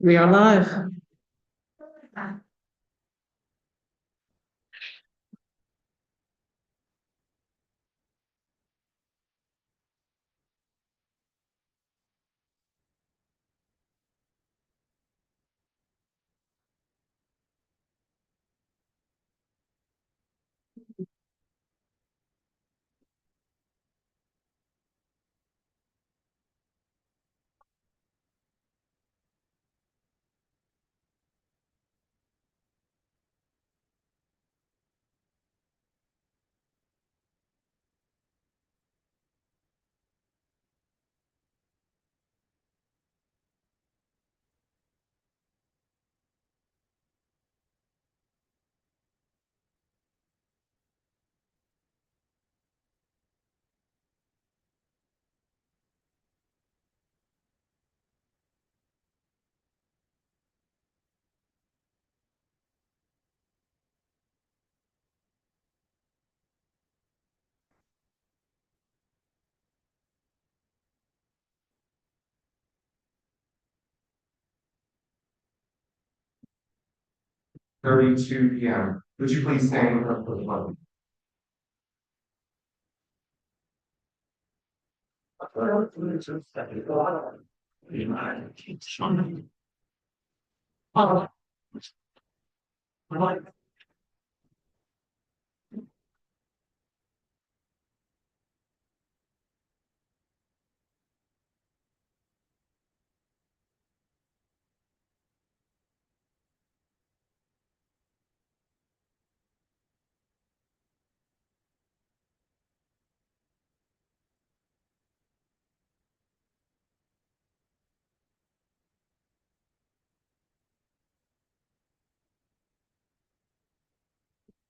We are live. Thirty-two PM. Would you please stand with us for the pledge?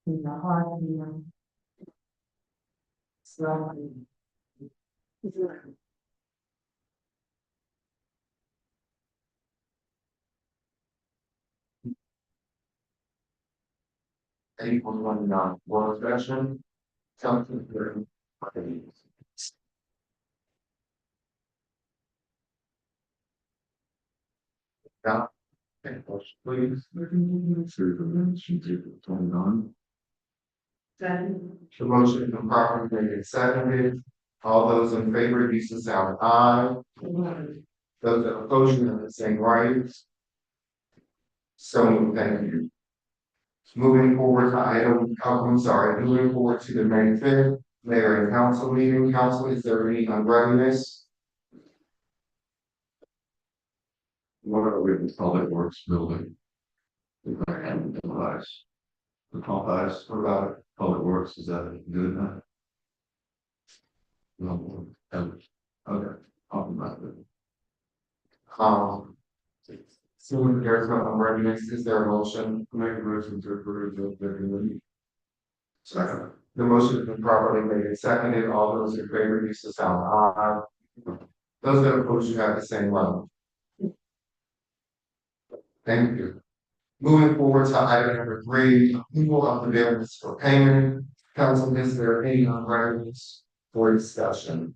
In the heart and slowly. Anyone want to world session? Something very. Yeah. Please. The motion has been properly made and seconded. All those in favor, use the sound aye. Those that oppose, you have the same rights. So moved. Thank you. Moving forward moving forward to the May 5th, mayor and council meeting. Council, is there any unreadiness? What are we in Public Works building? The Popeyes, what about Public Works, is that good enough? No, okay, talk about it. Assuming there's no unreadiness, is there a motion? Make a motion to approve the. Second. The motion has been properly made and seconded. All those in favor, use the sound aye. Those that oppose, you have the same right. Thank you. Moving forward to item number 3, approval of the bills for payment. Council, is there any unreadiness for discussion?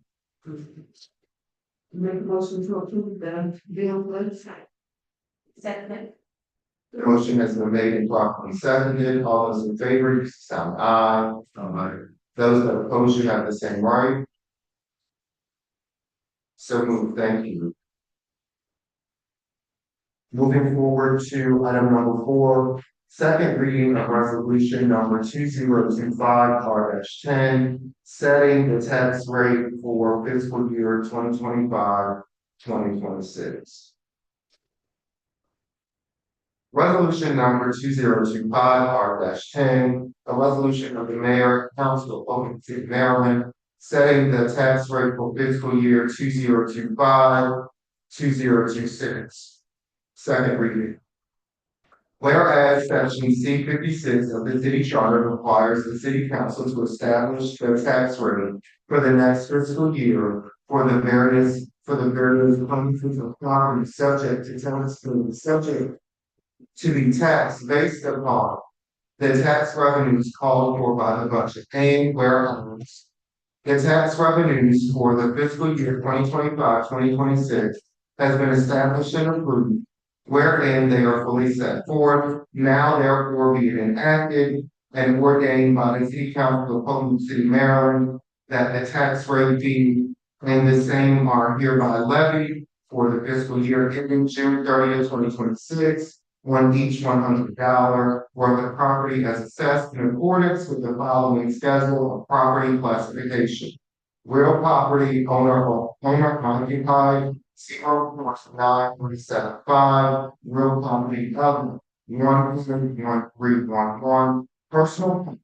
Make a motion to approve the bill list. Second. The motion has been made and properly seconded. All those in favor, use the sound aye. Those that oppose, you have the same right. So moved. Thank you. Moving forward to item number 4, second reading of resolution number 2025-10, setting the tax rate for fiscal year 2025-2026. Resolution number 2025-10, a resolution of the mayor and council of Oklahoma City, Maryland, setting the tax rate for fiscal year 2025-2026. Second reading. Whereas section C-56 of the city charter requires the city council to establish the tax rate for the next fiscal year for the various classes of property subject to be taxed based upon the tax revenues called for by the budget. And whereas the tax revenues for the fiscal year 2025-2026 has been established and approved wherein they are fully set forth, now therefore be it enacted and ordained by the City Council of Fulton City, Maryland, that the tax rate be and the same are hereby levied for the fiscal year ending June 30th, 2026, on each $100 worth of property as assessed in accordance with the following schedule of property classification. Real property owner occupied 0.9375, real property of 1.1311, personal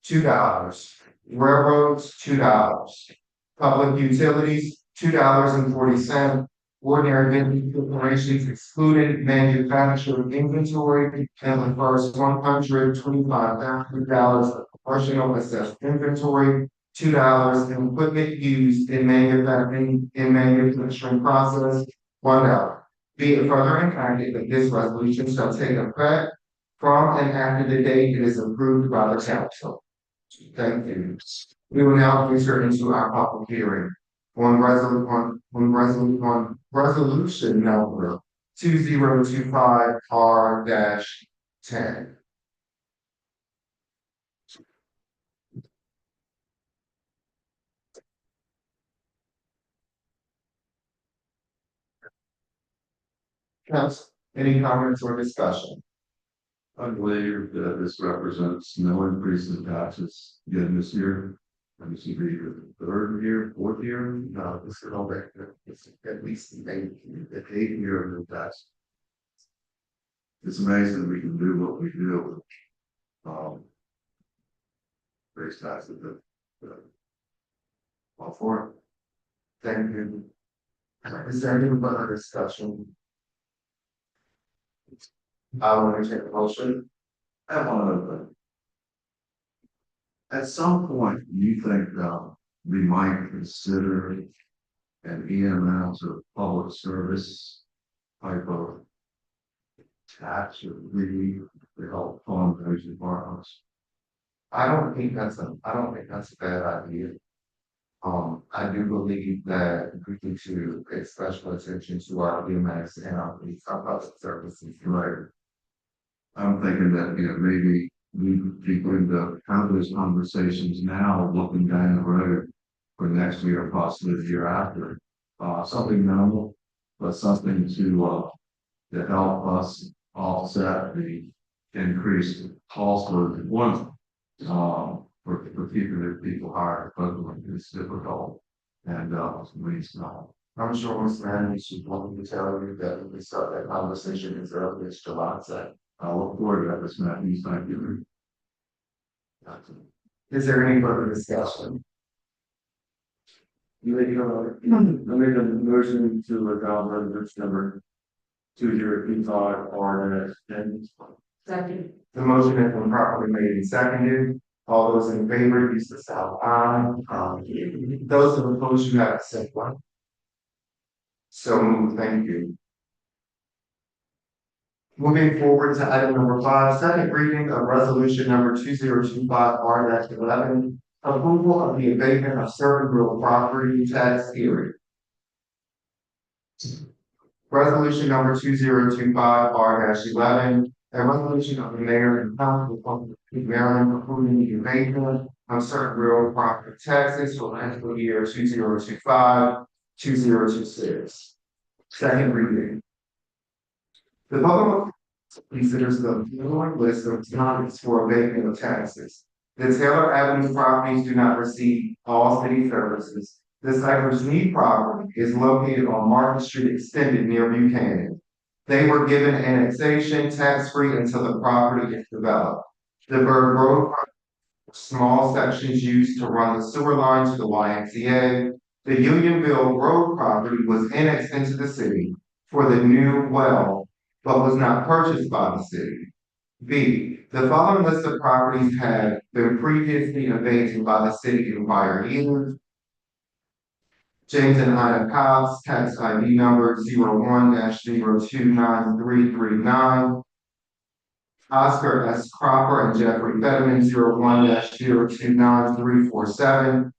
$2, railroads $2, public utilities $2.40, ordinary business corporations excluded manufactured inventory and the first $125,000 of commercial assessed inventory, $2 in equipment used in manufacturing process, $1. Be it further enacted that this resolution shall take effect from and after the date it is approved by the council. Thank you. We will now enter into our public hearing on resolution number 2025 R-10. Council, any comments or discussion? I believe that this represents no increase in taxes again this year. And this will be the third year, fourth year. No, this is over, it's at least the Eighth year of the tax. It's amazing we can do what we do. Raise taxes, all for it. Thank you. Is there any other discussion? I will entertain a motion. I want to. At some point, you think we might consider an EMS or public service type of tax or fee to help fund those departments? I don't think that's a bad idea. I do believe that we need to pay special attention to our EMS and our public services. Right. I'm thinking that, maybe we begin to have those conversations now, looking down the road for next year, possibly the year after. Something minimal, but something to help us offset the increased cost of employment. For keeping the people hired, but it's difficult and it's not. I'm sure Ms. Manning should want me to tell you that we start that conversation as early as July 2nd. I look forward to that, Ms. Matthews. Thank you. Is there any further discussion? You make a motion to adopt resolution number 2025 R-10. Second. The motion has been properly made and seconded. All those in favor, use the sound aye. Those who oppose, you have to say one. So moved, thank you. Moving forward to item number 5, second reading of resolution number 2025 R-11, approval of the abatement of certain real property tax area. Resolution number 2025 R-11, a resolution of the mayor and council of Maryland approving the abatement of certain real property taxes for fiscal year 2025-2026. Second reading. The public considers the following list of topics for abatement of taxes. The Taylor Avenue properties do not receive all city services. The Cypress Mead property is located on Market Street Extended near Buchanan. They were given annexation tax-free until the property is developed. The Bird Road property, small sections used to run the sewer line to the YMCA. The Unionville Road property was annexed into the city for the new well, but was not purchased by the city. B, the following list of properties have been previously abated by the city in prior years. James and Ida Cobbs, tax ID number 01-029339. Oscar S. Cropper and Jeffrey Fetterman, 01-029347.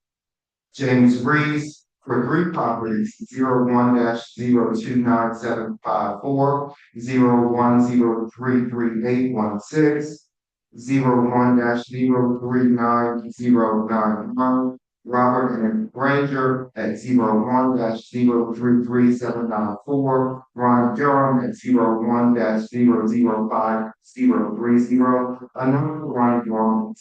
James Reese, for three properties, 01-029754, 01-033816, 01-039091, Robert and Granger at 01-033794, Ron Durham at 01-005030, another Ron Durham,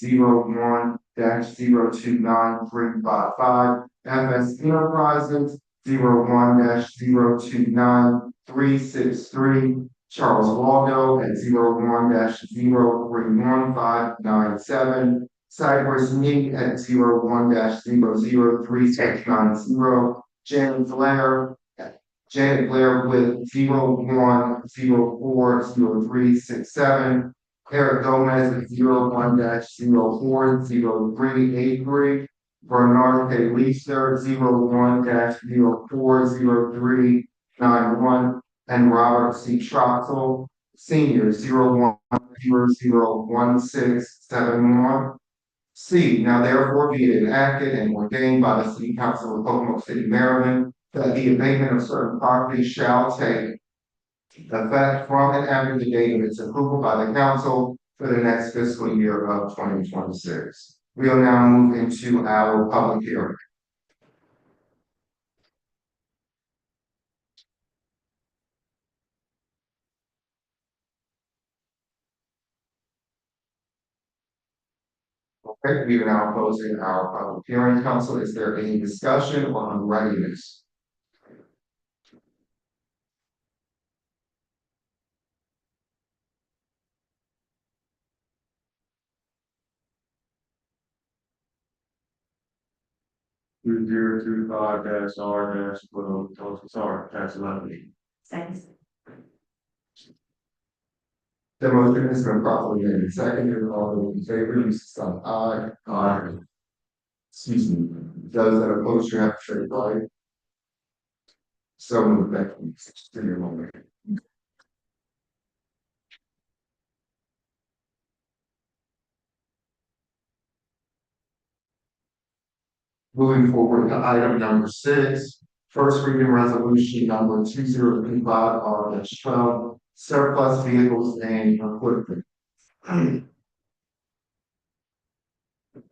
01-029355, FS Enterprises, 01-029363, Charles Waldo at 01-031597, Cypress Neat at 01-003690, Janet Blair with 01-040367, Eric Gomez at 01-040383, Bernard K. Leeser, 01-040391, and Robert C. Troxel, Senior, 01-001671. C, now therefore be it enacted and ordained by the City Council of Pocomoke City, Maryland, that the abatement of certain properties shall take effect from and after the date of its approval by the council for the next fiscal year of 2026. We will now move into our public hearing. Okay, we are now closing our public hearing. Council, is there any discussion on readiness? Two zero two five dash R dash, sorry, dash 11. Second. The motion has been properly made and seconded. All those in favor, please say aye. Aye. Excuse me. Those that oppose, you have to say aye. So moved. Thank you. Just give me a moment. Moving forward to item number 6, first reading resolution number 2025-R-12, surplus vehicles and equipment.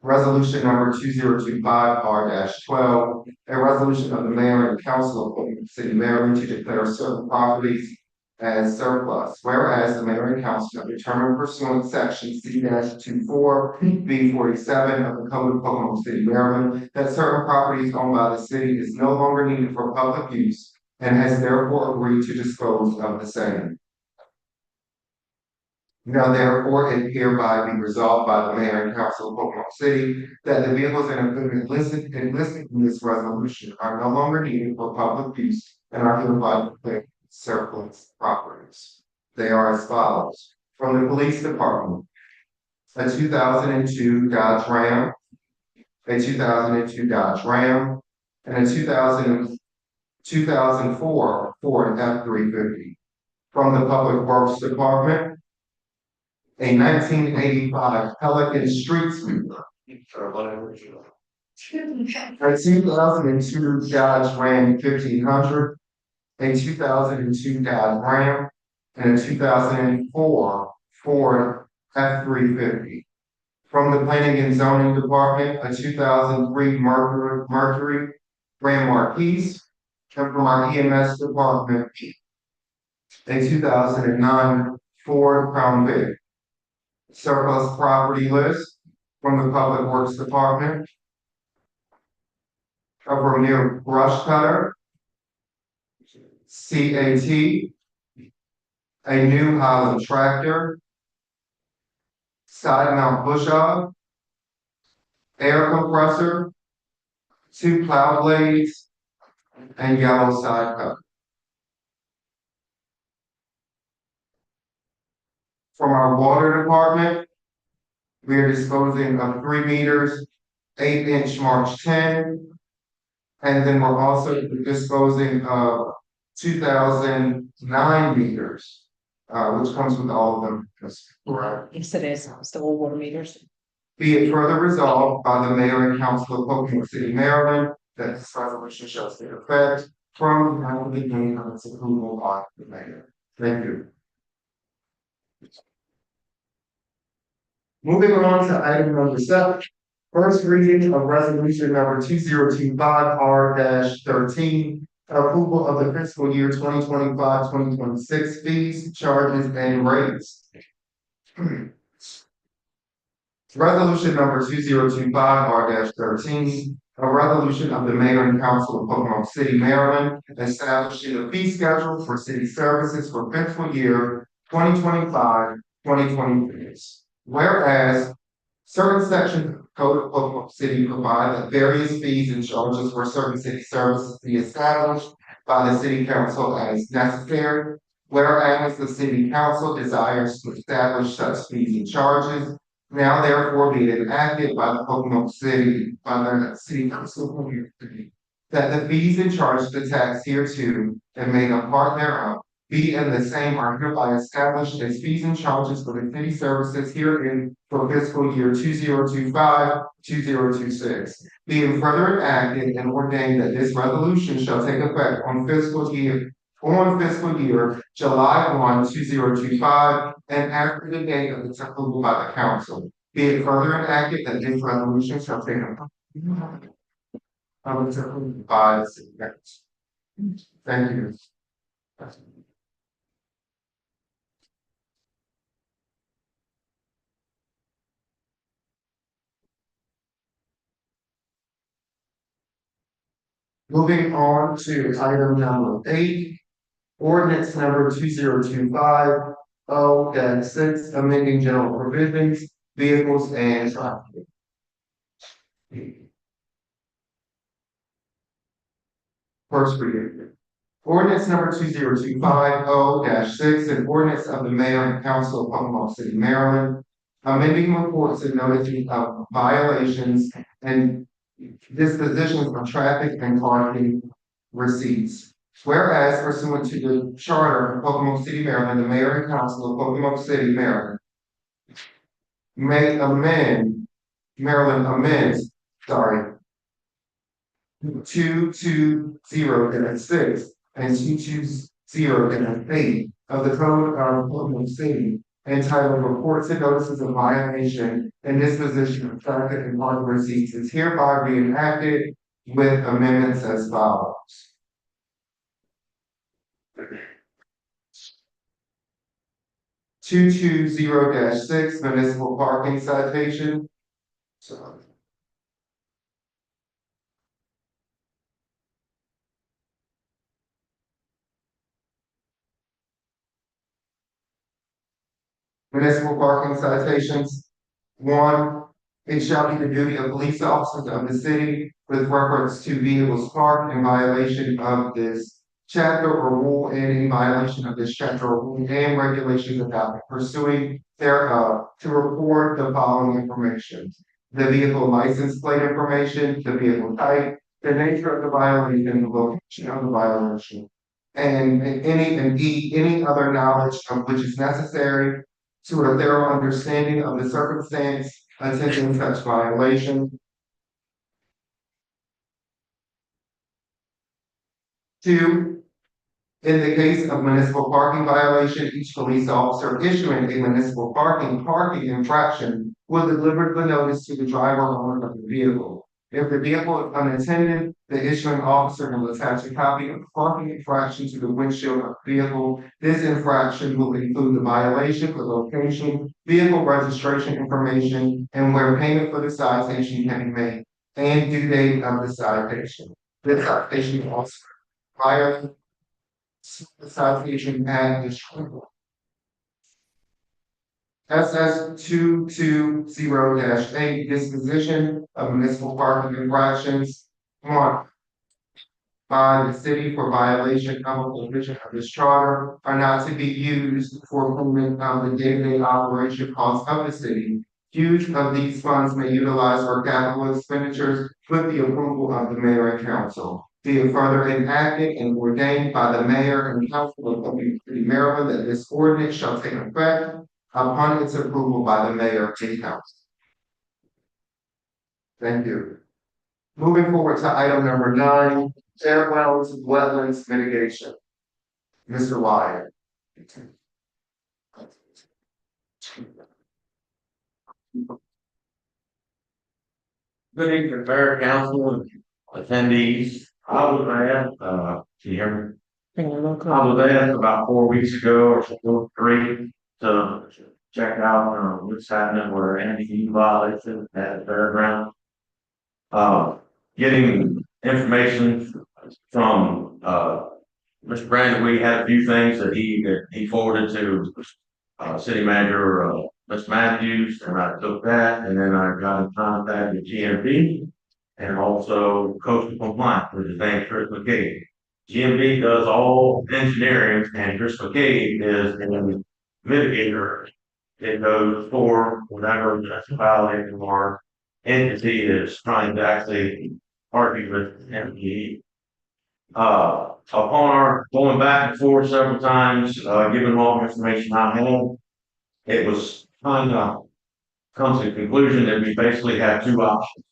Resolution number 2025-R-12, a resolution of the mayor and council of Pocomoke City, Maryland, to declare certain properties as surplus. Whereas the mayor and council have determined pursuant to section C-24B47 of the Code of Pocomoke City, Maryland, that certain properties owned by the city is no longer needed for public use and has therefore agreed to dispose of the same. Now therefore, it hereby be resolved by the mayor and council of Pocomoke City that the vehicles and equipment listed in this resolution are no longer needed for public use and are hereby declared surplus properties. They are as follows: from the police department, a 2002 Dodge Ram, a 2002 Dodge Ram, and a 2004 Ford F-350. From the public works department, a 1985 Pelican Street Sweeper, a 2002 Dodge Ram 1500, a 2002 Dodge Ram, and a 2004 Ford F-350. From the planning and zoning department, a 2003 Mercury Grand Marquis, and from our EMS department, a 2009 Ford Crown Vic. Surplus property list from the public works department, a Vermeer brush cutter, CAT, a new Highland tractor, side mount bush hog, air compressor, 2 plow blades, and yellow side cut. From our water department, we are disposing of 3 meters, 8-inch March 10, and then we're also disposing of 2009 meters, which comes with all of them. Correct. Yes, it is. It's the old water meters. Be it further resolved by the mayor and council of Pocomoke City, Maryland, that this resolution shall take effect from the beginning of its approval by the mayor. Thank you. Moving on to item number 7. First reading of resolution number 2025 R-13, approval of the fiscal year 2025-2026 fees, charges, and rates. Resolution number 2025 R-13, a resolution of the mayor and council of Pocono City, Maryland, establishing a fee schedule for city services for fiscal year 2025-2026. Whereas certain sections of the Code of Pocono City provide that various fees and charges for certain city services be established by the city council as necessary. Whereas the city council desires to establish such fees and charges, now therefore be it enacted by the Pocono City, by the city council that the fees and charges attached hereto and made a part thereof be and the same are hereby established as fees and charges for the city services herein for fiscal year 2025-2026. Being further enacted and ordained that this resolution shall take effect on fiscal year July 1, 2025, and after the date of its approval by the council. Be it further enacted that this resolution shall take effect of its approval by the city council. Thank you. Moving on to item number 8, ordinance number 2025-0-6, amending general provisions, vehicles and traffic. First reading. Ordinance number 2025-0-6, an ordinance of the mayor and council of Pocono City, Maryland, amending reports and notices of violations and dispositions of traffic and parking receipts. Whereas pursuant to the charter of Pocono City, Maryland, the mayor and council of Pocono City, Maryland may amend, Maryland amends, 220-6 and 220-8 of the Code of Pocono City, entitled Reports and Notices of Violation and Disposition of Traffic and Parking Receipts, is hereby reenacted with amendments as follows. (220-6) municipal parking citation. Municipal parking citations. 1, it shall be the duty of police officers of the city with reference to vehicles parked in violation of this chapter or rule and in violation of this chapter or rule and regulations adopted pursuing thereof to report the following information: the vehicle license plate information, the vehicle type, the nature of the violation, the location of the violation, and any other knowledge of which is necessary to a thorough understanding of the circumstance attending such violation. 2, in the case of municipal parking violation, each police officer issuing a municipal parking infraction will deliver the notice to the driver or owner of the vehicle. If the vehicle is unattended, the issuing officer will attach a copy of the parking infraction to the windshield of the vehicle. This infraction will include the violation, the location, vehicle registration information, and where payment for the citation can be made, and due date of the citation. This citation also requires the citation at the school. SS 220-8, disposition of municipal parking infractions. 1, by the city for violation of a provision of this charter are not to be used for payment of the day-to-day operation costs of the city. Use of these funds may utilize for capital expenditures with the approval of the mayor and council. Be it further enacted and ordained by the mayor and council of Pocono City, Maryland, that this ordinance shall take effect upon its approval by the mayor and council. Thank you. Moving forward to item number 9, fairgrounds wetlands mitigation. Mr. Wyatt. Good evening, Fair Council and attendees. I was asked, can you hear me? I was asked about 4 weeks ago or so, 3, to check out, what's happening where any violations at the fairground. Getting information from, Mr. Brandon, we had a few things that he forwarded to, city manager, Mr. Matthews, and I took that, and then I got in contact with GMP and also coastal compliance, which is named Chris McCabe. GMB does all engineering, and Chris McCabe is a mitigator. It goes for whatever municipality or entity is trying to actually argue with MPE. Upon our going back and forth several times, giving all the information I had, it was kind of come to the conclusion that we basically have 2 options.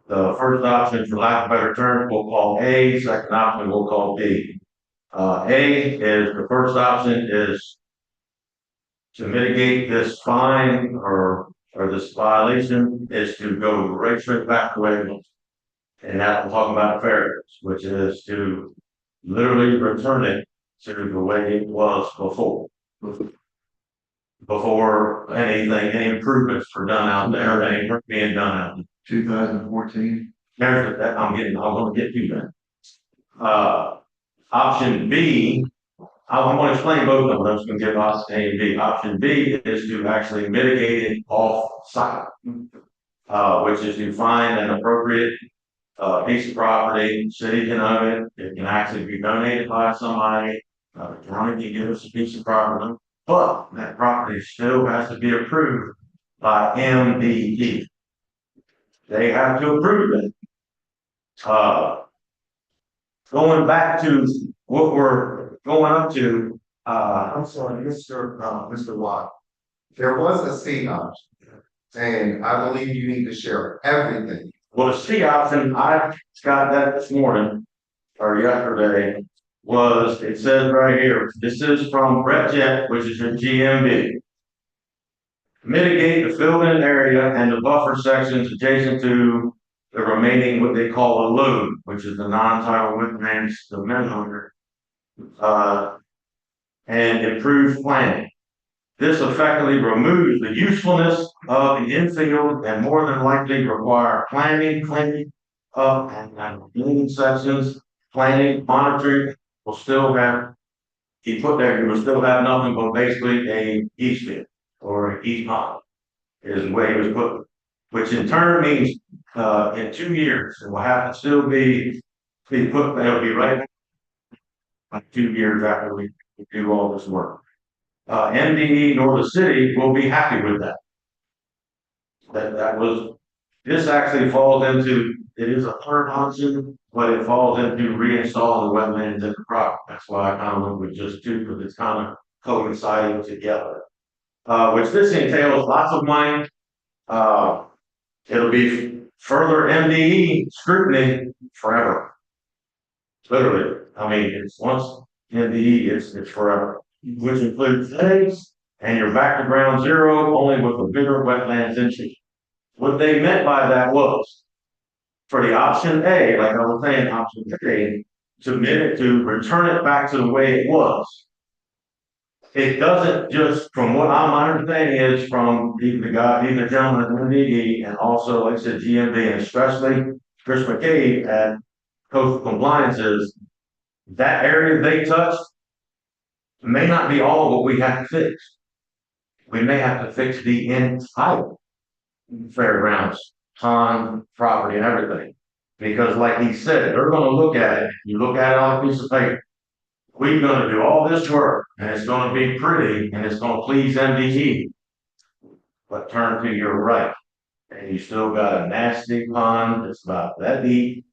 The first option, for lack of a better term, we'll call A, second option we'll call B. A is, the first option is to mitigate this fine or this violation is to go right straight back to the way it was. And that we're talking about fairness, which is to literally return it to the way it was before. Before any improvements were done out there, any work being done out there. 2014. There's that I'm gonna get to that. Option B, I'm gonna explain both of them. I'm just gonna give option A and B. Option B is to actually mitigate it off site. Which is to find an appropriate piece of property, city can own it, it can actually be donated by somebody, county can give us a piece of property, but that property still has to be approved by MDE. They have to approve it. Going back to what we're going up to, I'm sorry, Mr. Watt. There was a C option, and I believe you need to share everything. well, the C option, I got that this morning or yesterday, was, it says right here, this is from Brett Jet, which is in GMB. Mitigate the filled-in area and the buffer sections adjacent to the remaining, what they call a load, which is the non-tidal wetlands, the landowner, and improve planning. This effectively removes the usefulness of the infield and more than likely require planning, cleaning up and cleaning sections, planning, monitoring will still have, he put there, you will still have nothing but basically a east field or an east pond is the way it was put, which in turn means, in 2 years, it will have to still be put, it'll be right like 2 years after we do all this work. MDE nor the city will be happy with that. This actually falls into, it is a third option, but it falls into reinstalling the wetlands in the property. That's why I kind of went with just 2, because it's kind of coinciding together. Which this entails lots of money. It'll be further MDE scrutiny forever. Literally, I mean, it's once MDE, it's forever, which includes things, and you're back to ground zero, only with a bigger wetlands issue. What they meant by that was, for the option A, like I was saying, option A, to return it back to the way it was. It doesn't just, from what I'm understanding is from even the gentleman at MDE and also, like I said, GMB and especially Chris McCabe at Coastal Compliance is, that area they touched may not be all of what we have to fix. We may have to fix the entire fairgrounds, pond, property, and everything. Because like he said, they're gonna look at it, you look at it on a piece of paper. We're gonna do all this work, and it's gonna be pretty, and it's gonna please MDE. But turn to your right, and you still got a nasty pond that's about that deep.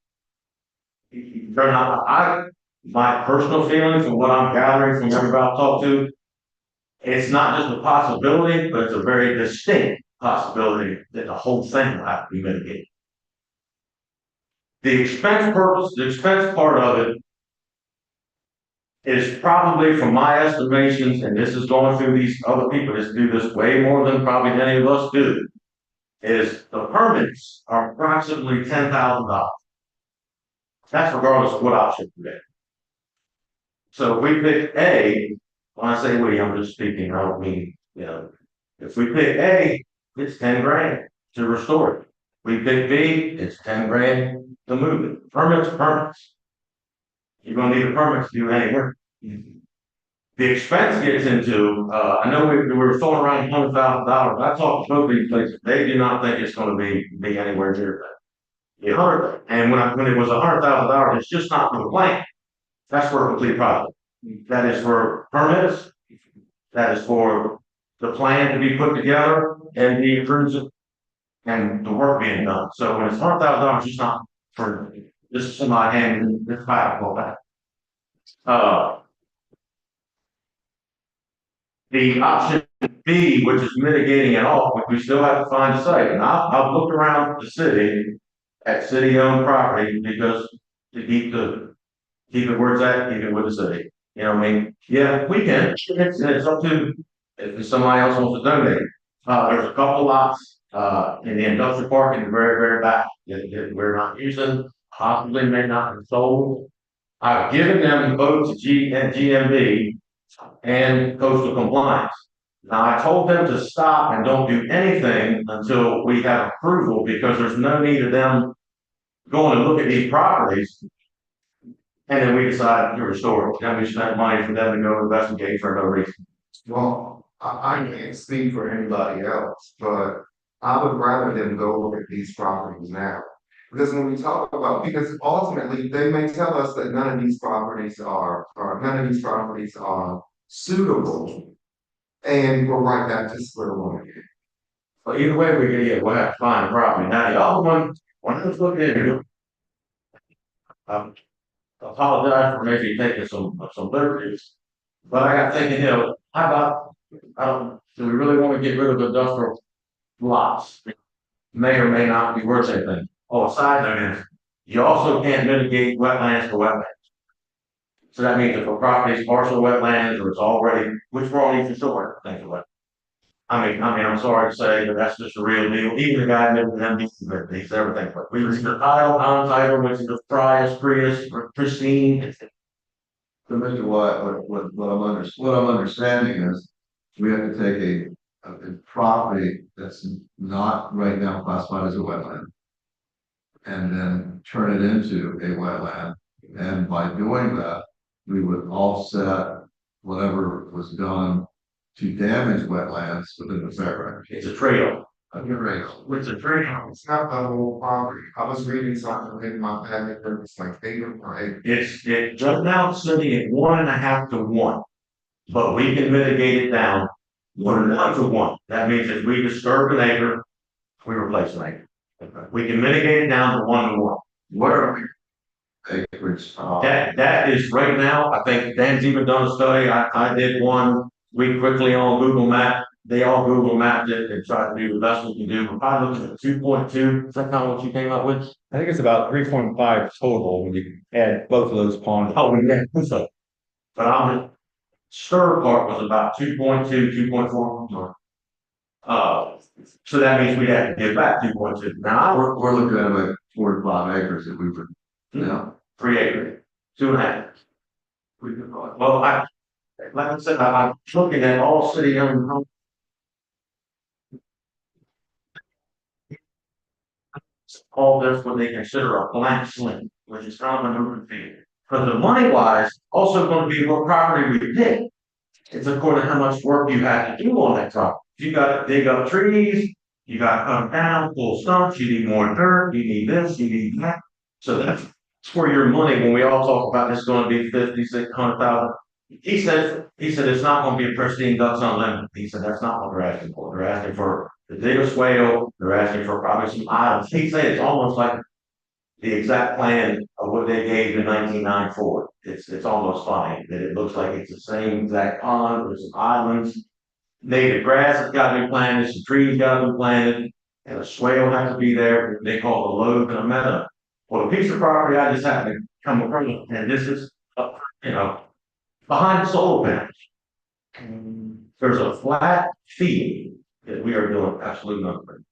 Turn out, my personal feelings and what I'm gathering from everybody I've talked to, it's not just a possibility, but it's a very distinct possibility that the whole thing will have to be mitigated. The expense part of it is probably, from my estimations, and this is going through these other people that do this way more than probably any of us do, is the permits are approximately $10,000. That's regardless of what option you get. So if we pick A, when I say we, I'm just speaking, I don't mean, if we pick A, it's 10 grand to restore it. We pick B, it's 10 grand to move it. Permits. You're gonna need a permit to do any work. The expense gets into, I know we were throwing around $100,000. I talked to both these places, they do not think it's gonna be anywhere near that. And when it was $100,000, it's just not for the plan. That's for a complete project. That is for permits. That is for the plan to be put together and the approved and the work being done. So when it's $100,000, it's not for, this is somebody handing this back, all that. The option B, which is mitigating it all, we still have to find a site. And I've looked around the city at city-owned property because to keep it where it's at, keep it with the city. You know what I mean? Yeah, we can. It's up to if somebody else wants to donate. There's a couple lots in the industrial park in the very, very back that we're not using, possibly may not be sold. I've given them both to GMB and coastal compliance. Now, I told them to stop and don't do anything until we have approval, because there's no need of them going to look at these properties. And then we decide to restore it. Then we spent money for them to go investigate for no reason. Well, I can't speak for anybody else, but I would rather them go look at these properties now. Because when we talk about, because ultimately they may tell us that none of these properties are suitable. And we're right back to square one again. But either way, we'll have to find a property. Now, the other one, when I was looking at it, apologize for maybe taking some liberties, but I got thinking, how about, do we really want to get rid of industrial lots? May or may not be worth anything. Oh, a side note is, you also can't mitigate wetlands for wetlands. So that means if a property is partial wetlands or it's already, which we're only for things like. I'm sorry to say, but that's just a real deal. Even the guy that needs everything, but we receive the title, non-title, which is the Prius, pristine. So Mr. White, what I'm understanding is we have to take a property that's not right now classified as a wetland and then turn it into a wetland. And by doing that, we would offset whatever was done to damage wetlands within the fairground. It's a trade-off. It's a trade-off. It's not the whole property. I was reading something in my packet that was like acre per acre. It's just now sitting at 1.5 to 1, but we can mitigate it down 1 to 1. That means if we disturb an acre, we replace an acre. We can mitigate it down to 1 to 1. What are acreage? That is right now, I think Dan's even done a study. I did one. We quickly on Google Map, they all Google mapped it and tried to do the best we can do. We're probably looking at 2.2. Is that kind of what you came up with? I think it's about 3.5 total when you add both of those ponds. Oh, yeah. So, but the stir part was about 2.2, 2.4. So that means we'd have to give back 2.2. Now We're looking at like 4 to 5 acres that we would, 3 acres, 2.5. Well, like I said, I'm looking at all city-owned homes. All this what they consider a blank slate, which is kind of an open field. But the money wise, also going to be what property we pick. It's according to how much work you have to do on that property. You got to dig up trees, you got to cut down, pull stumps, you need more dirt, you need this, you need that. So that's where your money, when we all talk about it's going to be 50, 600,000. He said it's not going to be a pristine Ducks Unlimited. He said that's not what they're asking for. They're asking for the dig a swale. They're asking for probably some islands. He said it's almost like the exact plan of what they gave in 1994. It's almost funny that it looks like it's the same exact pond. There's some islands. Native grass has got to be planted. Some trees got to be planted, and a swale has to be there. They call it a lobe and a meadow. Well, the piece of property I just happened to come across, and this is, you know, behind the solar panels. There's a flat fee that we are doing absolutely nothing.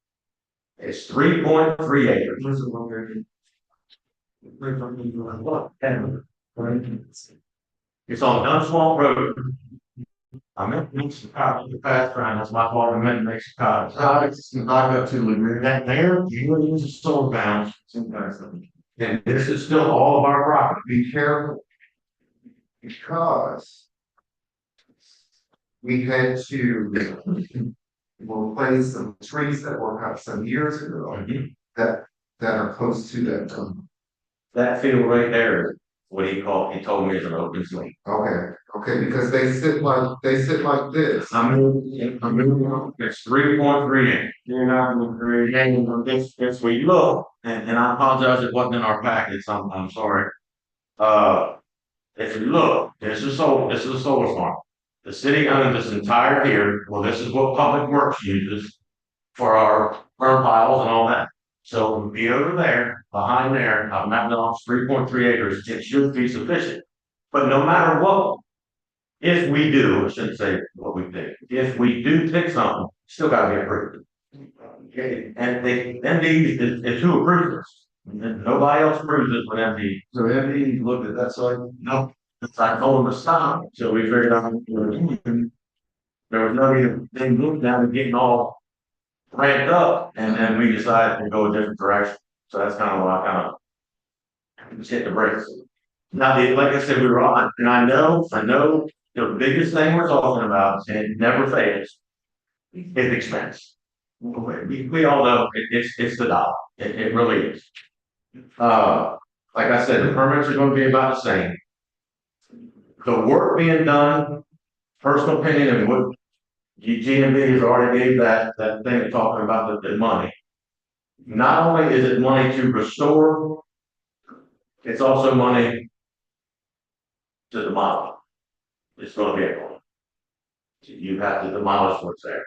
It's 3.3 acres. Where's it located? It's on Dunswamp Road. I meant to make some copies of the past round, that's my fault, I meant to make some copies. Back up to Lagoon. That there, you use the solar panels, and this is still all of our property. Be careful. Because we had to replace some trees that were cut some years ago that are close to that. That field right there, what he told me is an open slate. Okay, because they sit like this. It's 3.3 acres. You're not gonna create. And if we look, and I apologize, it wasn't in our packets, I'm sorry. If you look, this is a solar farm. The city owns this entire here, well, this is what Public Works uses for our burn piles and all that. So it would be over there, behind there, I've mapped it off 3.3 acres, it should be sufficient. But no matter what, if we do, I shouldn't say what we pick, if we do pick something, still gotta be approved. Okay, and MD is who approves this. And nobody else approves this but MD. So MD looked at that site. No, I told him to stop, so we figured out there was no need, they moved down and getting all ramped up, and then we decided to go a different direction. So that's kind of why I kind of just hit the brakes. Now, like I said, we were on, and I know, the biggest thing we're talking about, and it never fails, is expense. We all know it's the dollar. It really is. Like I said, the permits are going to be about the same. The work being done, personal opinion, and what GMB has already gave that thing talking about the money. Not only is it money to restore, it's also money to demolish. It's going to be a cost. You have to demolish what's there.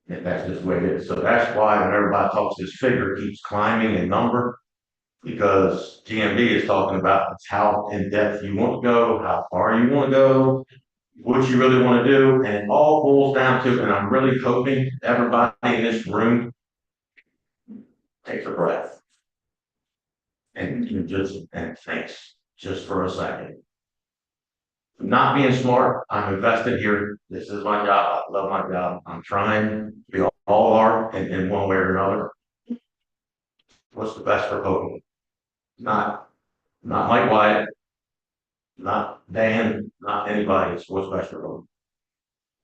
And that's just the way it is. So that's why when everybody talks, this figure keeps climbing in number. Because GMB is talking about how in depth you want to go, how far you want to go, what you really want to do, and it all boils down to, and I'm really hoping everybody in this room takes a breath. And you and thinks just for a second. Not being smart, I'm invested here. This is my job. I love my job. I'm trying. We all are in one way or another. What's the best for Hogan? Not Mike Wyatt, not Dan, not anybody. It's what's best for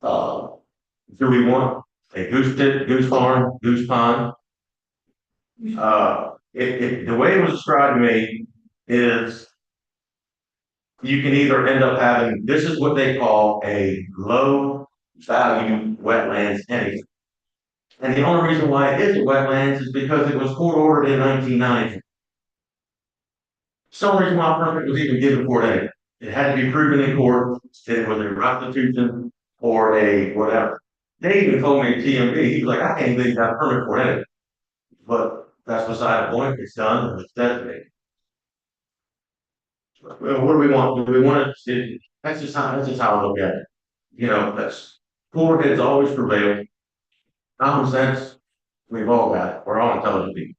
Hogan. Do we want a goose pit, goose farm, goose pond? The way it was described to me is you can either end up having, this is what they call a low value wetlands anything. And the only reason why it is a wetlands is because it was court ordered in 1990. Some reason why permit was even given for it. It had to be proven in court that it was a restitution or a whatever. They even told me at TMB, he was like, I can't believe you got a permit for it. But that's beside the point, it's done, it's designated. Well, what do we want? Do we want to, that's just how I look at it. You know, that's cooler heads always prevail. Common sense, we've all got it. We're all intelligent people.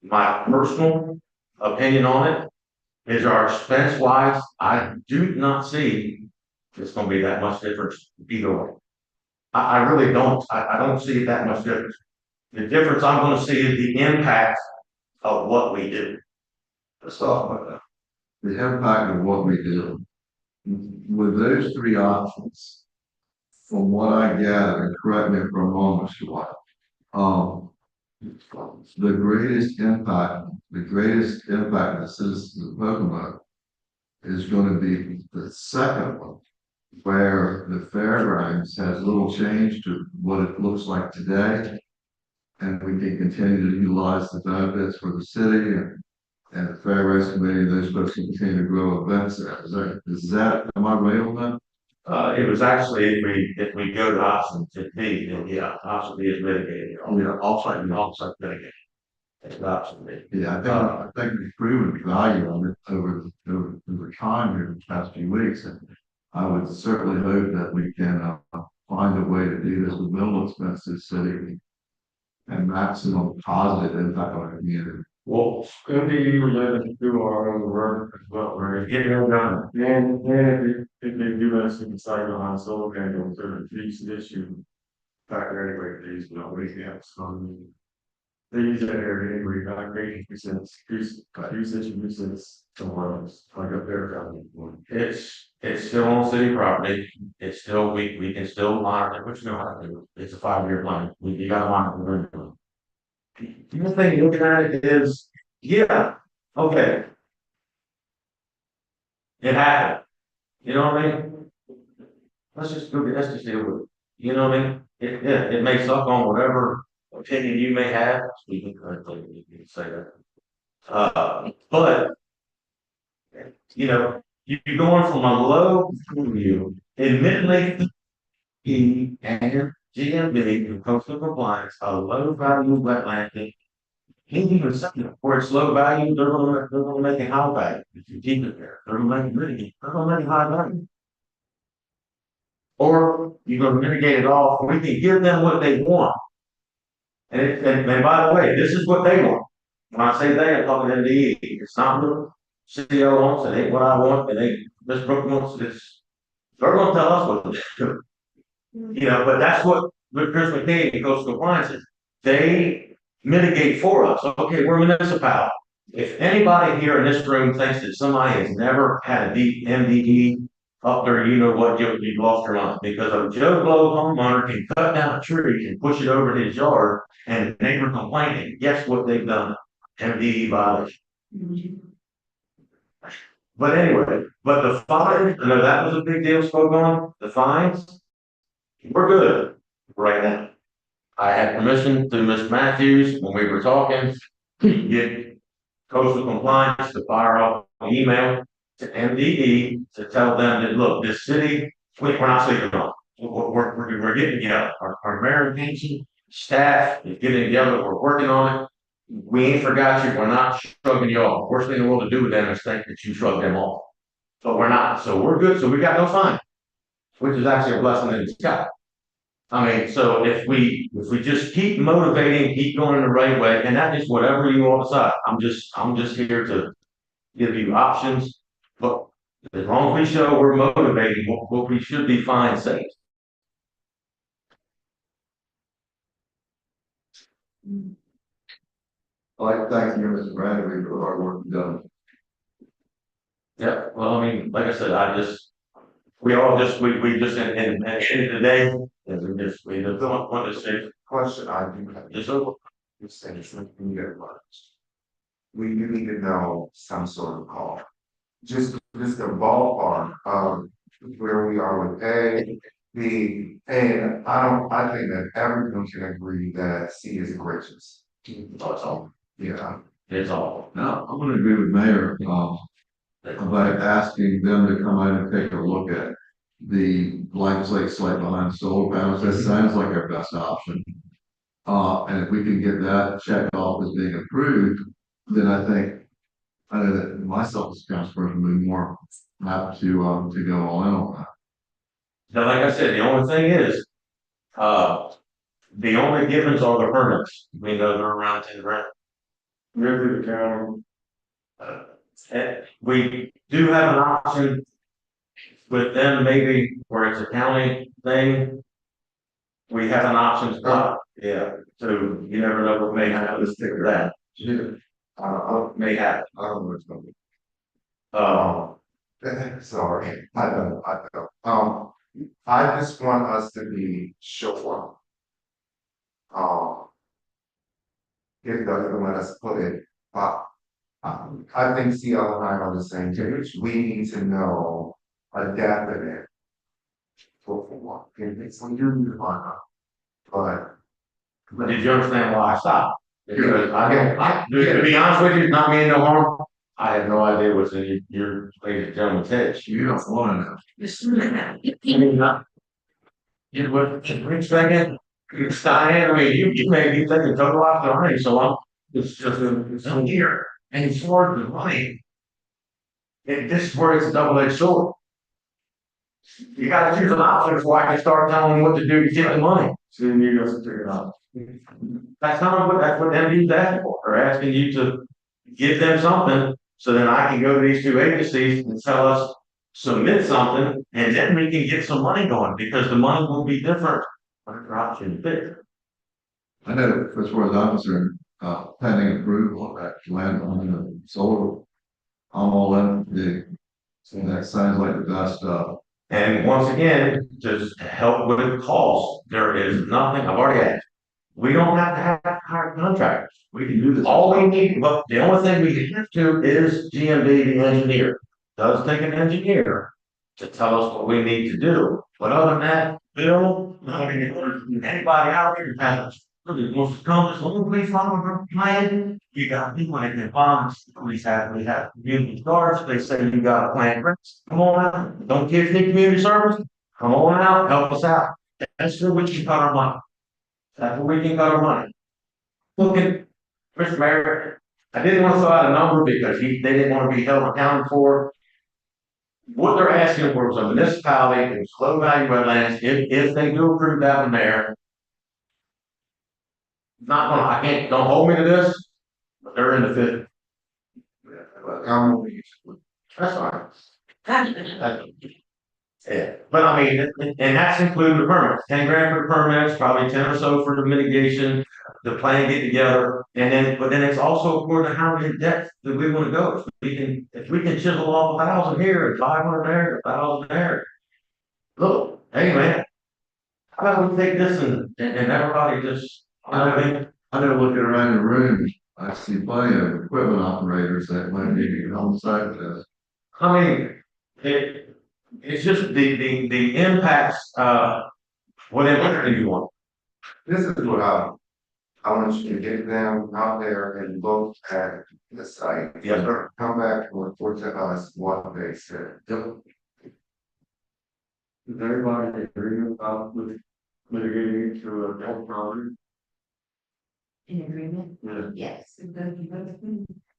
My personal opinion on it is our expense wise, I do not see it's going to be that much difference either way. I really don't. I don't see that much difference. The difference I'm going to see is the impact of what we do. Let's talk about that. The impact of what we do. With those three options, from what I gather, and correct me if I'm wrong, Mr. White, the greatest impact the citizens of Pocono is going to be the second one, where the fairgrounds has little change to what it looks like today. And we can continue to utilize the benefits for the city and the fairgrounds committee, those folks can continue to grow events. Am I right on that? It was actually, if we go to option B, then yeah, option B is mitigated. Yeah, offsite mitigated. It's an option. Yeah, I think we've proven value on it over time here in the past few weeks, and I would certainly hope that we can, find a way to do this with minimal expenses, so that and maximum positive impact on our community. Well, MDE related to our own work as well, right? Get it done. And if they do us in cycle on solar panels, or increase the issue. Factor anyway, these, we have some. They use that area anyway, not great nuisance, usage nuisance somewhere else, like up there down the. It's still on city property. It's still, we can still monitor, which you know how to do. It's a 5-year plan. You gotta monitor it. The other thing looking at it is, yeah, okay. It happened. You know what I mean? Let's just deal with it. You know what I mean? It may suck on whatever opinion you may have. Speaking correctly, you can say that. But you know, you're going from a low view, admittedly, E and GMB and coastal compliance, a low value wetland. He even said that where it's low value, they're gonna make it high value if you keep it there. They're gonna make it really, they're gonna make it high value. Or you're gonna mitigate it all, we can give them what they want. And by the way, this is what they want. When I say they, I'm talking MDE. It's not what CEO wants, it ain't what I want, it ain't Ms. Brooke wants, it's, they're gonna tell us what to do. You know, but that's what Chris McCain and Coastal Compliance is. They mitigate for us. Okay, we're a municipality. If anybody here in this room thinks that somebody has never had a deep MDE up there, you know what, you've lost your mind. Because a Joe Blow homeowner can cut down a tree and push it over his yard, and the neighbor complaining, guess what they've done? MDE violation. But anyway, but the fines, I know that was a big deal spoke on, the fines, we're good right now. I had permission through Ms. Matthews when we were talking, to get coastal compliance to fire off an email to MDE to tell them that, look, this city, we're not sleeping on. We're getting together. Our mayor and council staff is getting together, we're working on it. We ain't forgot you, we're not shrugging you off. Worst thing in the world to do with them is think that you shrug them off. But we're not, so we're good, so we got no fine. Which is actually a blessing in disguise. I mean, so if we just keep motivating, keep going the right way, and that is whatever you want to decide. I'm just here to give you options, but as long as we show we're motivating, what we should be fine saying. I'd like to thank you, Mr. Bradley, for the hard work you've done. Yeah, well, I mean, like I said, we just in the end of the day, we just don't want to say, Question I do have. it's over. You said it's not in your words. We do need to know some sort of call. Just a ballpark of where we are with A, B, and I think that everyone can agree that C is gracious. That's all. Yeah. It's all. Now, I'm gonna agree with Mayor, about asking them to come out and take a look at the blank slate site behind solar panels. That sounds like our best option. And if we can get that checked off as being approved, then I think, I know that myself as a councilperson would be more happy to go all in on that. Now, like I said, the only thing is, the only givens are the permits. We know they're around 10 grand. Really, the county. And we do have an option with them, maybe where it's a county thing. We have an option, yeah, so you never know what may happen, let's stick with that. May happen. I don't know what's going to be. Sorry, I don't. I just want us to be sure. It doesn't let us put it, but I think CL and I are on the same page. We need to know a definite. For what, it's when you need to find out. But. Did you understand why I stopped? Because to be honest with you, not meaning no harm, I have no idea what's in your ladies and gentlemen's heads. You don't want to know. I mean, not. You know what, Rick second, Stein, I mean, you may be thinking total opposite of me, so It's just it's on here, and as far as the money, this is where it's a double-edged sword. You gotta choose an option before I can start telling them what to do to get the money. So you need us to figure it out. That's what MD's asking for. They're asking you to give them something, so then I can go to these two agencies and tell us, submit something, and then we can get some money going, because the money will be different. Whatever option fit. I know, as far as I'm concerned, pending approval of that land on the solar, I'm all in, so that sounds like the best, And once again, just to help with the cost, there is nothing, I've already asked. We don't have to have hire contractors. We can do this. All we need, but the only thing we have to is GMB, the engineer. Does take an engineer to tell us what we need to do. But other than that, Bill, I mean, anybody out there that really wants to come, as long as we follow our plan, you got people that can bonds, we have community guards, they say you got a plan, come on out, don't give any community service, come on out, help us out. That's where we can cut our money. That's where we can cut our money. Look at, Mr. Mayor, I didn't want to throw out a number because they didn't want to be held accountable for. What they're asking for is a municipality in low value wetlands, if they do approve that one there. Not gonna, I can't, don't hold me to this, but they're in the fifth. That's fine. Yeah, but I mean, and that's including the permits, 10 grand for the permits, probably 10 or so for the mitigation, the plan get together, and then, but then it's also according to how many depths that we wanna go. If we can chisel off 1,000 here, and 500 there, 1,000 there. Look, hey man, how about we take this and everybody just, you know what I mean? I know looking around the room, I see plenty of equipment operators that might need to get on the side of this. I mean, it's just the impacts, whatever you want. This is what I want you to get them out there and look at the site. Yes, sir. Come back and report to us what they said. Does everybody agree about with mitigating it to a health problem? In agreement? Yeah. Yes.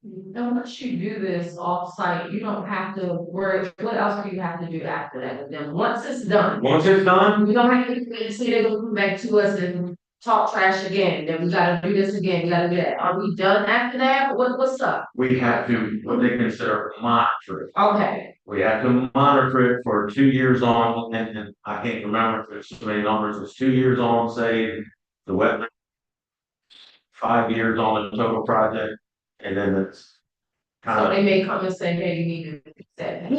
Now, once you do this off-site, you don't have to worry, what else do you have to do after that with them? Once it's done, Once it's done, we don't have to say they're gonna come back to us and talk trash again, then we gotta do this again, we gotta do that. Are we done after that? What's up? we have to, what they consider monitor it. Okay, We have to monitor it for 2 years on, and I can't remember if there's so many numbers, it's 2 years on, say, the wetland. 5 years on the total project, and then it's so kind they may come and say, hey, you need to fix that.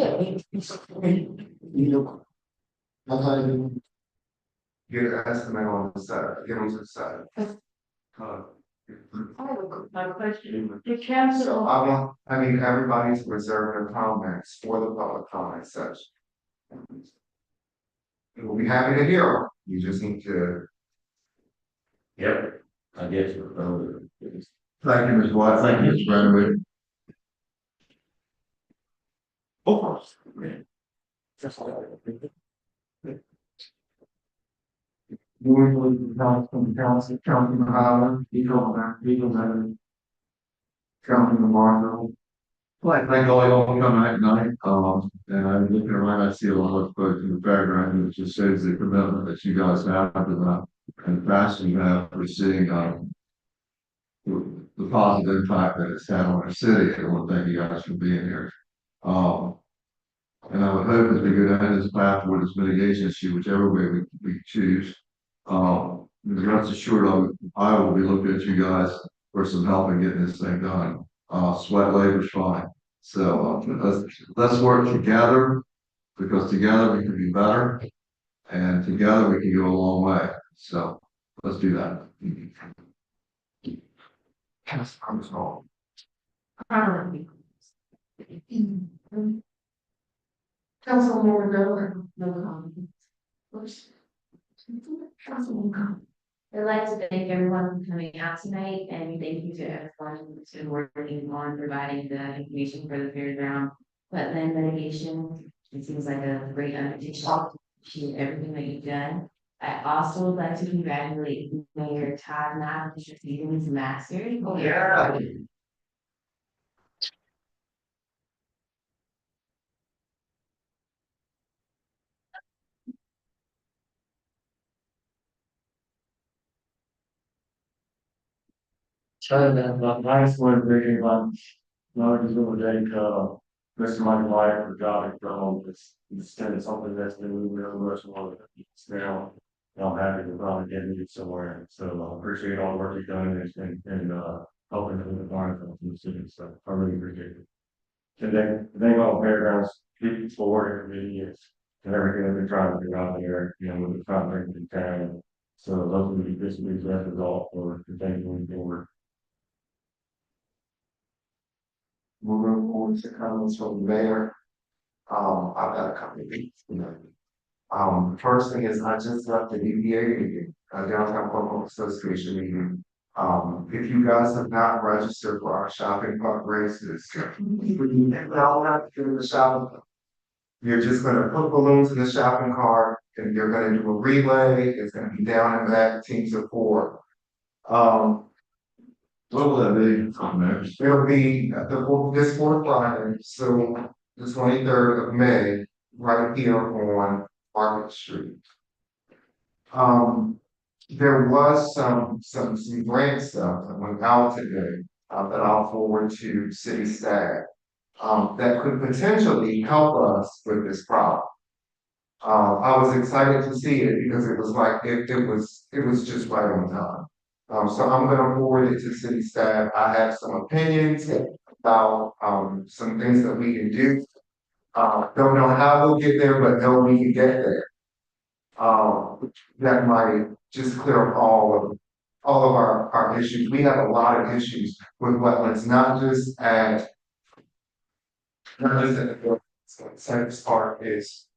Get an estimate on the site, get them to the site. I have a question. The So council, I mean, everybody's reserving their comments for the public comment section. We'll be happy to hear them. You just need to. yep, I guess. Thank you, Ms. White. Thank you, Mr. Redwood. Oh. Moving from council, Councilman Highland, Councilman Marshall. Well, I think all y'all come at night, and I'm looking around, I see a lot of folks in the background, and it just shows the commitment that you guys have to that, and the passion you have for seeing, the positive impact that it's had on our city, and I want to thank you guys for being here. And I would hope as we go down this path toward this mitigation issue, whichever way we choose, rest assured, I will be looking at you guys for some help in getting this thing done. Sweat labor's fine. So, let's work together, because together we can be better, and together we can go a long way. So, let's do that. Councilwoman Miller, no comments. Councilwoman comment. I'd like to thank everyone for coming out tonight, and thank you to everyone who's been working on providing the information for the fairground wetland mitigation. It seems like a great undertaking, to everything that you've done. I also would like to congratulate Mayor Todd Knott for receiving his master's. Yeah. The last one, bringing on, no, just want to thank, Mr. Michael White for job from, it's kind of something that's been moving real much more than it's now. And I'm happy to finally get it somewhere, so I appreciate all the work you've done and, helping with the environment from the students, so I really appreciate it. And then, all fairgrounds, people forward committee is, and everything that they're trying to do out there, with the conference in town. So those will be this week's result for continuing forward. Moving forward to comments from the mayor. I've got a couple of things, first thing is I just left the DPA meeting, Downtown Public Association meeting. If you guys have not registered for our shopping cart races, you don't have to do the shopping cart. You're just gonna put balloons in the shopping cart and you're gonna do a relay. It's gonna be down and back, teams of 4. What will that be? It'll be this 4th Friday, so the 23rd of May, right here on Market Street. There was some grant stuff that went out today, that I'll forward to city staff. That could potentially help us with this problem. I was excited to see it because it was like, it was just right on time. So I'm gonna forward it to city staff. I have some opinions about, some things that we can do. Don't know how we'll get there, but know we can get there. That might just clear up all of our issues. We have a lot of issues with wetlands, not just at the Center Park is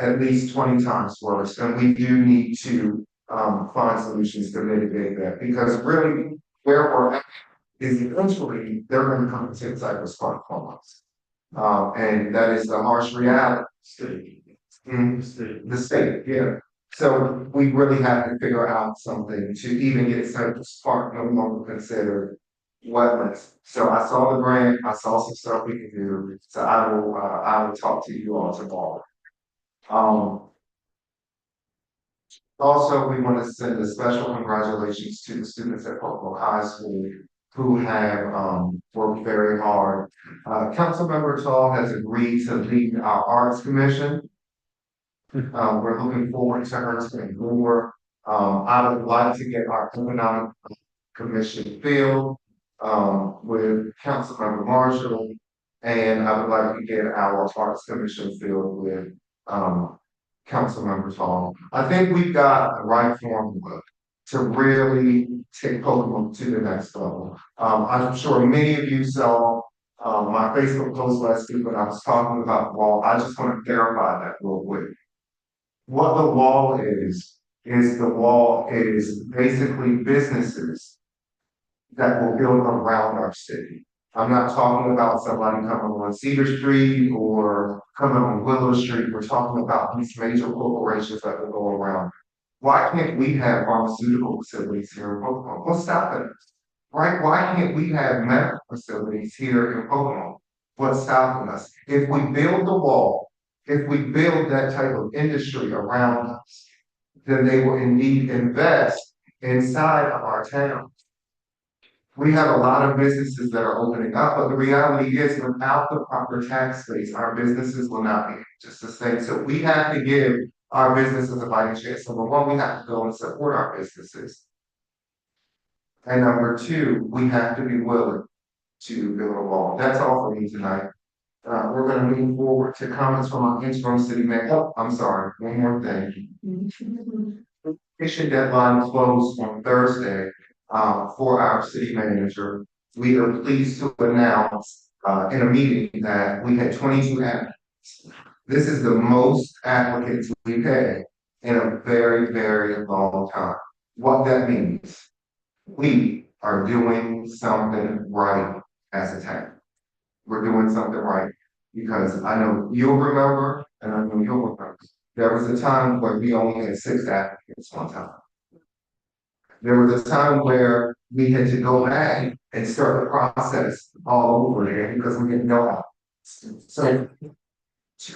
at least 20 times worse, and we do need to find solutions to mitigate that, because really where we're at is eventually they're going to come to take Cypress Park from us. And that is the harsh reality. The state, yeah. So we really have to figure out something to even get Cypress Park no longer considered wetlands. So I saw the grant, I saw some stuff we can do, so I will talk to you all tomorrow. Also, we want to send a special congratulations to the students at Pocono High School who have worked very hard. Councilmember Tall has agreed to lead our Arts Commission. We're looking forward to her saying more. I would like to get our Economic Commission filled with Councilmember Marshall, and I would like to get our Arts Commission filled with Councilmember Tall. I think we've got the right formula to really take Pokemon to the next level. I'm sure many of you saw my Facebook post last week when I was talking about the wall. I just want to verify that real quick. What the wall is the wall is basically businesses that will build around our city. I'm not talking about somebody coming on Cedar Street or coming on Willow Street. We're talking about these major corporations that will go around. Why can't we have pharmaceutical facilities here in Pocono? What's stopping us? Right? Why can't we have medical facilities here in Pocono? What's stopping us? If we build the wall, if we build that type of industry around us, then they will indeed invest inside of our town. We have a lot of businesses that are opening up, but the reality is without the proper tax base, our businesses will not be able to sustain. So we have to give our businesses a fighting chance. Number one, we have to go and support our businesses. And number two, we have to be willing to build a wall. That's all for me tonight. We're going to move forward to comments from our interim city manager. Oh, I'm sorry, one more thing. Petition deadline closed on Thursday for our city manager. We are pleased to announce in a meeting that we had 22 applicants. This is the most applicants we've had in a very, very long time. What that means, we are doing something right as a town. We're doing something right because I know you'll remember, and I know you'll remember There was a time when we only had 6 applicants one time. There was a time where we had to go back and start the process all over again because we didn't know how. So,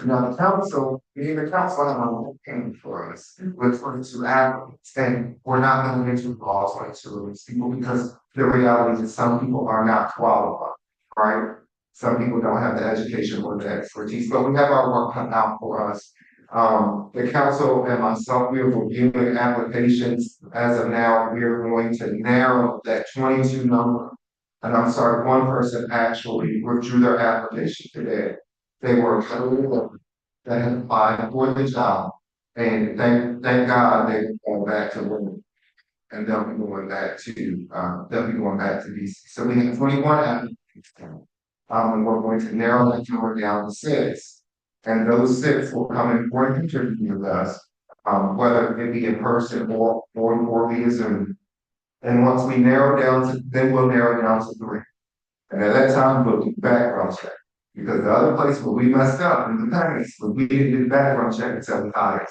now the council, the council had one paying for us with 22 applicants, and we're not going to involve 22 of these people because the reality is some people are not qualified, right? Some people don't have the education or the expertise, but we have our work cut out for us. The council and myself, we are reviewing applications. As of now, we are going to narrow that 22 number. And I'm sorry, one person actually withdrew their application today. They were totally open, that had applied for the job. And thank God they were going back to work. And they'll be going back to, DC. So we have 21 applicants. And we're going to narrow that number down to 6. And those 6 will come in for an interview with us, whether it be in person or via Zoom. And once we narrow down to, then we'll narrow down to 3. And at that time, we'll do background check. Because the other place where we messed up in the past, was we didn't do the background check until we hired.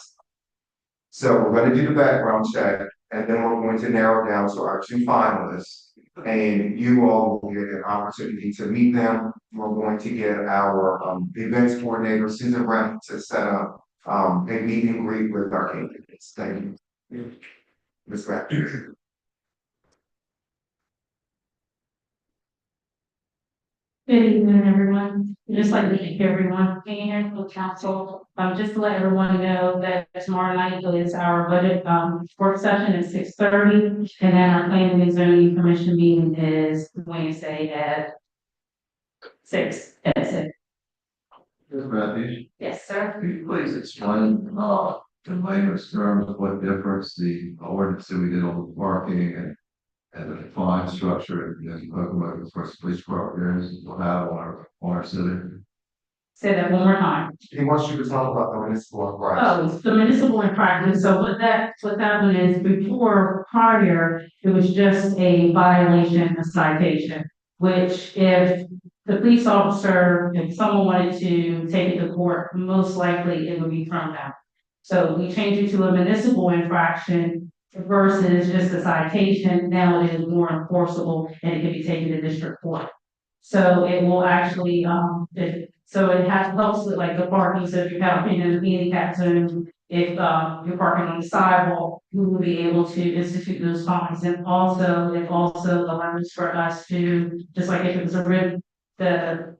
So we're gonna do the background check, and then we're going to narrow down to our 2 finalists. And you all will get an opportunity to meet them. We're going to get our events coordinator, Susan Brent, to set up a meet and greet with our candidates. Thank you. Ms. Matthews. Good evening, everyone. I'd just like to thank everyone for being here for the council. Just to let everyone know that tomorrow night is our budget work session at 6:30. And then our planning and zoning commission meeting is Wednesday at 6. That's it. Ms. Matthews, Yes, sir. could you please explain, in layman's terms, what difference the ordinance that we did on the parking and the fine structure and locomotive for police department will have on our city? Say that one more time. He wants you to talk about the municipal rights. Oh, it's the municipal in practice. So what that one is, before, prior, it was just a violation, a citation. Which if the police officer, if someone wanted to take it to court, most likely it would be thrown out. So we changed it to a municipal infraction versus just a citation. Now it is more enforceable and it can be taken to district court. So it will actually, so it helps with like the parking, so if you're parking in the handicap zone, if you're parking on the sidewalk, we will be able to institute those fines. And also, it also allows for us to, just like if it was the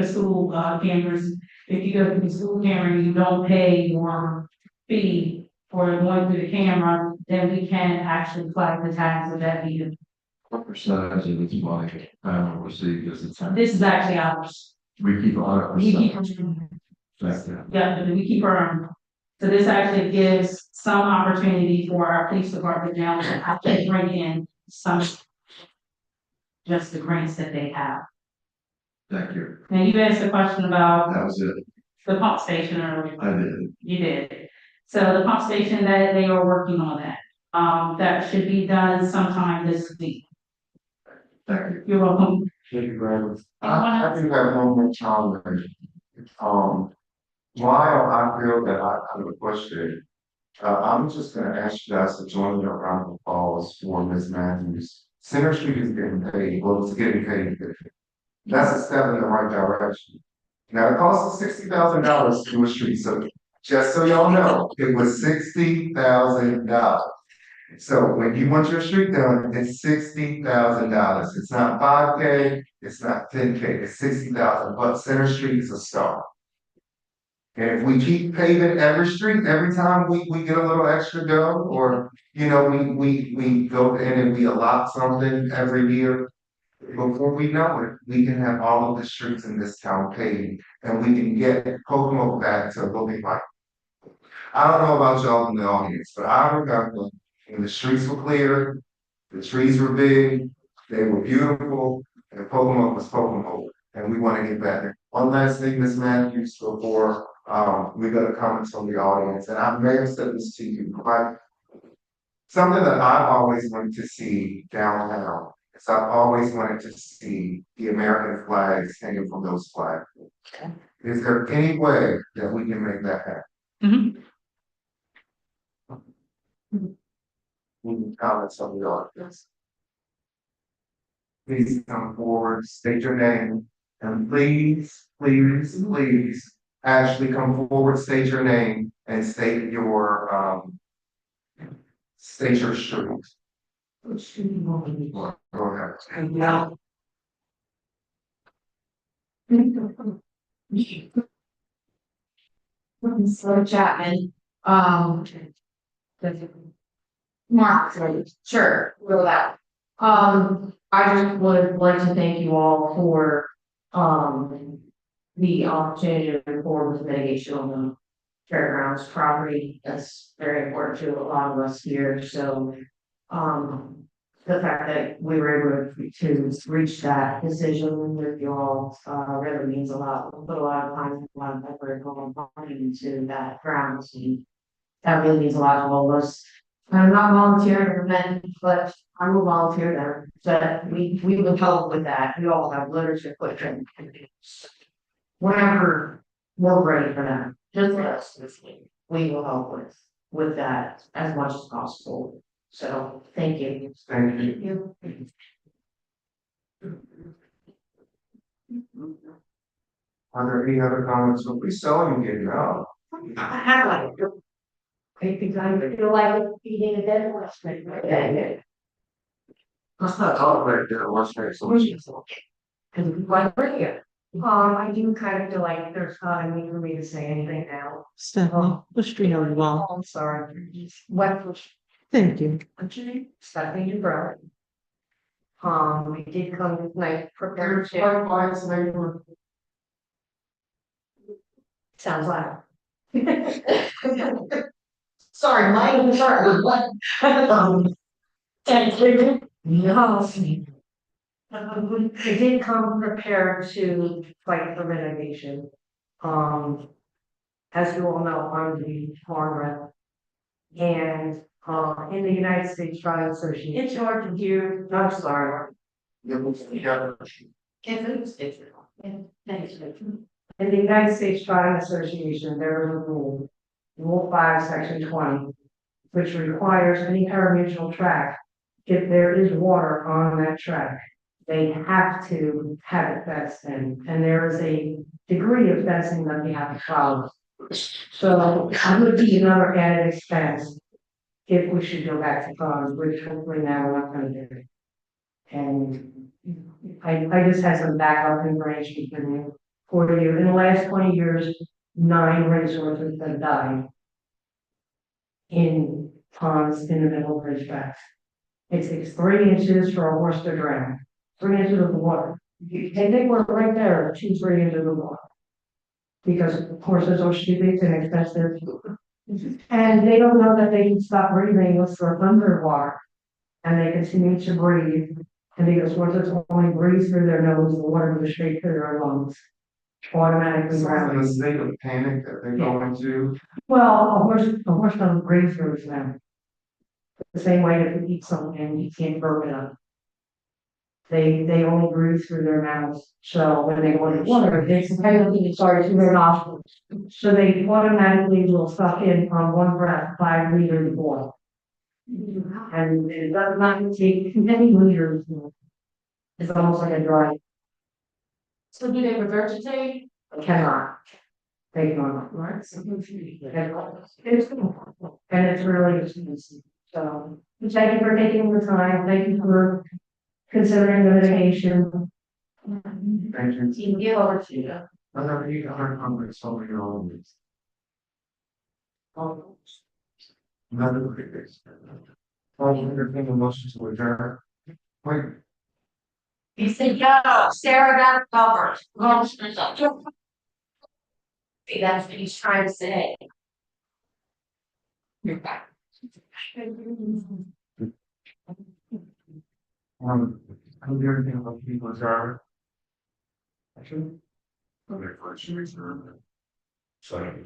school cameras, if you go to the school camera, you don't pay your fee for going through the camera, then we can actually flag the tags of that vehicle. What percentage of this money will receive this time? This is actually ours. We keep 100%. We keep, Thank you. yeah, we keep our own. So this actually gives some opportunity for our police department now to actually bring in some just the grants that they have. Thank you. Now you asked a question about That was it. the pump station earlier. I did. You did. So the pump station that they are working on that. That should be done sometime this week. Thank you. You're welcome. Thank you very much. Anyone I else? do have one more challenge. While I feel that I have a question, I'm just gonna ask you guys to join me in a round of applause for Ms. Matthews. Center Street is getting paid, well, it's getting paid. That's a step in the right direction. Now, it costs us $60,000 to do a street, so just so y'all know, it was $60,000. So when you want your street done, it's $60,000. It's not 5K, it's not 10K, it's 60,000, but Center Street is a start. And if we keep paving every street, every time we get a little extra dough, or, you know, we go in and we allot something every year, before we know it, we can have all of the streets in this town paved, and we can get Kokomo back to looking like. I don't know about y'all in the audience, but I remember when the streets were clear, the trees were big, they were beautiful, and Kokomo was Kokomo, and we want to get back there. One last thing, Ms. Matthews, before we go to comments from the audience, and I may have said this to you, but something that I've always wanted to see downtown is I've always wanted to see the American flags hanging from those flags. Is there any way that we can make that happen? Any comments from the audience? Please come forward, state your name, and please, actually come forward, state your name, and state your street. Go ahead. So Chapman, Mark, sure, will that. I just would like to thank you all for, the opportunity to move forward with mitigation on the fairgrounds property. That's very important to a lot of us here, so, the fact that we were able to reach that decision with you all, really means a lot. We put a lot of time, a lot of effort, going into that grounds, and that really means a lot to all of us. I'm not volunteering for men, but I'm a volunteer there, so we will help with that. We all have literature footprint. Whenever we're ready for that, just let us this week. We will help with that as much as possible. So, thank you. Thank you. Are there any other comments? So please tell them again now. I have like. I think I feel like feeding a dead horse. Let's not talk about it, what's next? Cause like we're here. I do kind of feel like there's not a need for me to say anything now. Stephanie, the street on the wall. Oh, I'm sorry. What? Thank you. Stephanie DeBrow. We did come tonight prepared to. Sounds loud. Sorry, Mike, sorry, what? Thank you. No. I did come prepared to fight for mitigation. As you all know, I'm the farm rep. And, in the United States Trial Association. It's hard to hear. I'm sorry. In the United States Trial Association, there is a rule, Rule 5, Section 20, which requires any parimutuel tract, if there is water on that tract, they have to have it fenced in, and there is a degree of fencing that we have to follow. So that would be another added expense if we should go back to funds, which hopefully now we're not gonna do. And I just had some backup information for you. In the last 20 years, 9 racehorses have died in ponds in the middle of racetracks. It takes 3 inches for a horse to drown, 3 inches of water. And they were right there, 2-3 inches of water. Because horses are stupid and expensive. And they don't know that they can stop breathing unless they're underwater. And they continue to breathe. And because horses only breathe through their nose, the water goes straight through their lungs. Automatically It's in a drowning. state of panic that they go into. Well, a horse doesn't breathe through his mouth. The same way that you eat something and you can't burp it up. They only breathe through their mouths, so when they go into water, they sorry, through their nostrils. So they automatically will suck in on one breath 5 liters of water. And it does not take many liters. It's almost like a dry. So do they regurgitate? Cannot. They cannot. Right. And it's really expensive. So thank you for taking the time. Thank you for considering the mitigation. Thank you. You can give over to you. Whenever you got our comments over your own. Another quick fix. Entertain a motion to adjourn. Wait. You said, yeah, Sarah got covered. See, that's what he's trying to say. You're back. I'm here to about people's are. Actually. Okay, questions or. Sorry.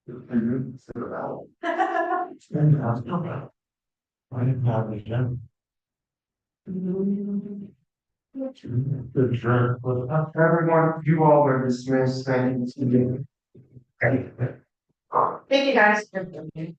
I didn't have the gem. Everyone, you all are dismissed. Thank you. Thank you, guys. Mhm.